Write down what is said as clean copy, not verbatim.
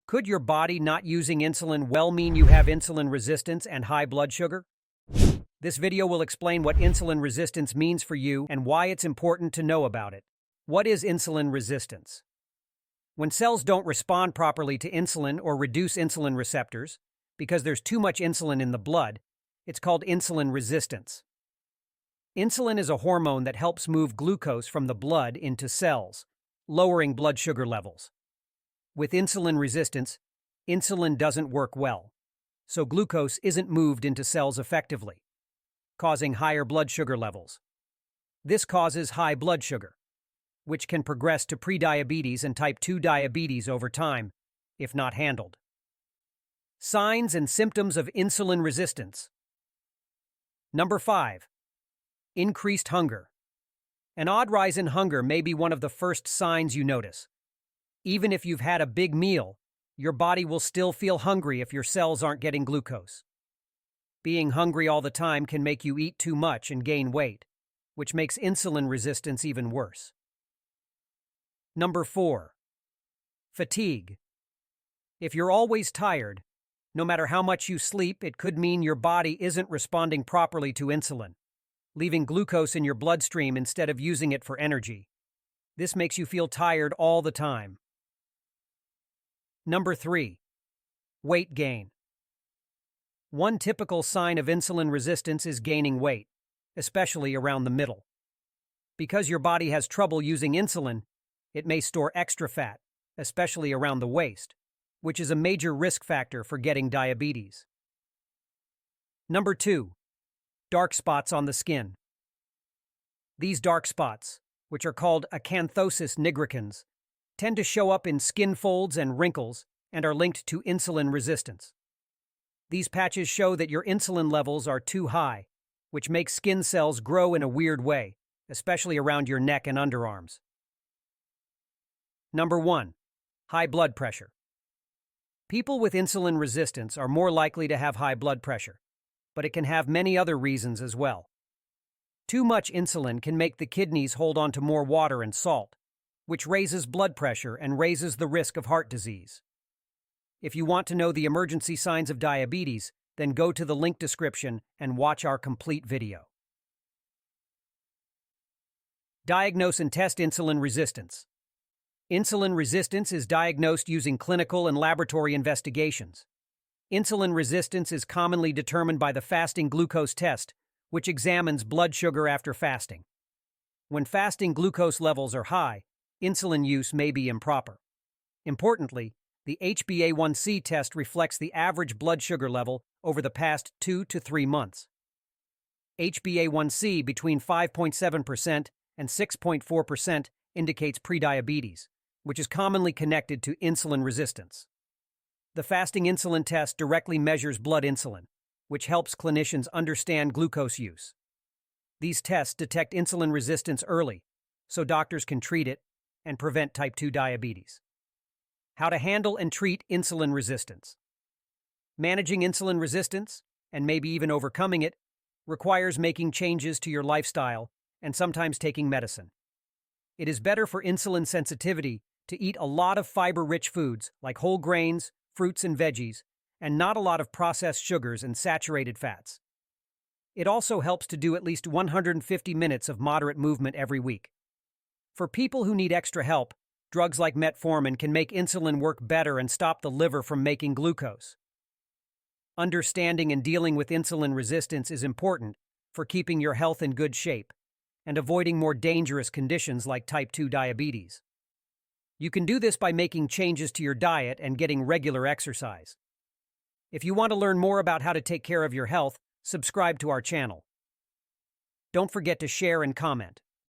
Could your body not using insulin well mean you have insulin resistance and high blood sugar? This video will explain what insulin resistance means for you and why it's important to know about it. What is insulin resistance? When cells don't respond properly to insulin or reduce insulin receptors, because there's too much insulin in the blood, it's called insulin resistance. Insulin is a hormone that helps move glucose from the blood into cells, lowering blood sugar levels. With insulin resistance, insulin doesn't work well, so glucose isn't moved into cells effectively, causing higher blood sugar levels. This causes high blood sugar, which can progress to prediabetes and type 2 diabetes over time, if not handled. Signs and symptoms of insulin resistance. Number 5. Increased hunger. An odd rise in hunger may be one of the first signs you notice. Even if you've had a big meal, your body will still feel hungry if your cells aren't getting glucose. Being hungry all the time can make you eat too much and gain weight, which makes insulin resistance even worse. Number 4. Fatigue. If you're always tired, no matter how much you sleep, it could mean your body isn't responding properly to insulin, leaving glucose in your bloodstream instead of using it for energy. This makes you feel tired all the time. Number 3. Weight gain. One typical sign of insulin resistance is gaining weight, especially around the middle. Because your body has trouble using insulin, it may store extra fat, especially around the waist, which is a major risk factor for getting diabetes. Number 2. Dark spots on the skin. These dark spots, which are called acanthosis nigricans, tend to show up in skin folds and wrinkles and are linked to insulin resistance. These patches show that your insulin levels are too high, which makes skin cells grow in a weird way, especially around your neck and underarms. Number 1. High blood pressure. People with insulin resistance are more likely to have high blood pressure, but it can have many other reasons as well. Too much insulin can make the kidneys hold on to more water and salt, which raises blood pressure and raises the risk of heart disease. If you want to know the emergency signs of diabetes, then go to the link description and watch our complete video. Diagnose and test insulin resistance. Insulin resistance is diagnosed using clinical and laboratory investigations. Insulin resistance is commonly determined by the fasting glucose test, which examines blood sugar after fasting. When fasting glucose levels are high, insulin use may be improper. Importantly, the HbA1c test reflects the average blood sugar level over the past 2 to 3 months. HbA1c between 5.7% and 6.4% indicates prediabetes, which is commonly connected to insulin resistance. The fasting insulin test directly measures blood insulin, which helps clinicians understand glucose use. These tests detect insulin resistance early, so doctors can treat it and prevent type 2 diabetes. How to handle and treat insulin resistance. Managing insulin resistance, and maybe even overcoming it, requires making changes to your lifestyle and sometimes taking medicine. It is better for insulin sensitivity to eat a lot of fiber-rich foods like whole grains, fruits and veggies, and not a lot of processed sugars and saturated fats. It also helps to do at least 150 minutes of moderate movement every week. For people who need extra help, drugs like metformin can make insulin work better and stop the liver from making glucose. Understanding and dealing with insulin resistance is important for keeping your health in good shape and avoiding more dangerous conditions like type 2 diabetes. You can do this by making changes to your diet and getting regular exercise. If you want to learn more about how to take care of your health, subscribe to our channel. Don't forget to share and comment.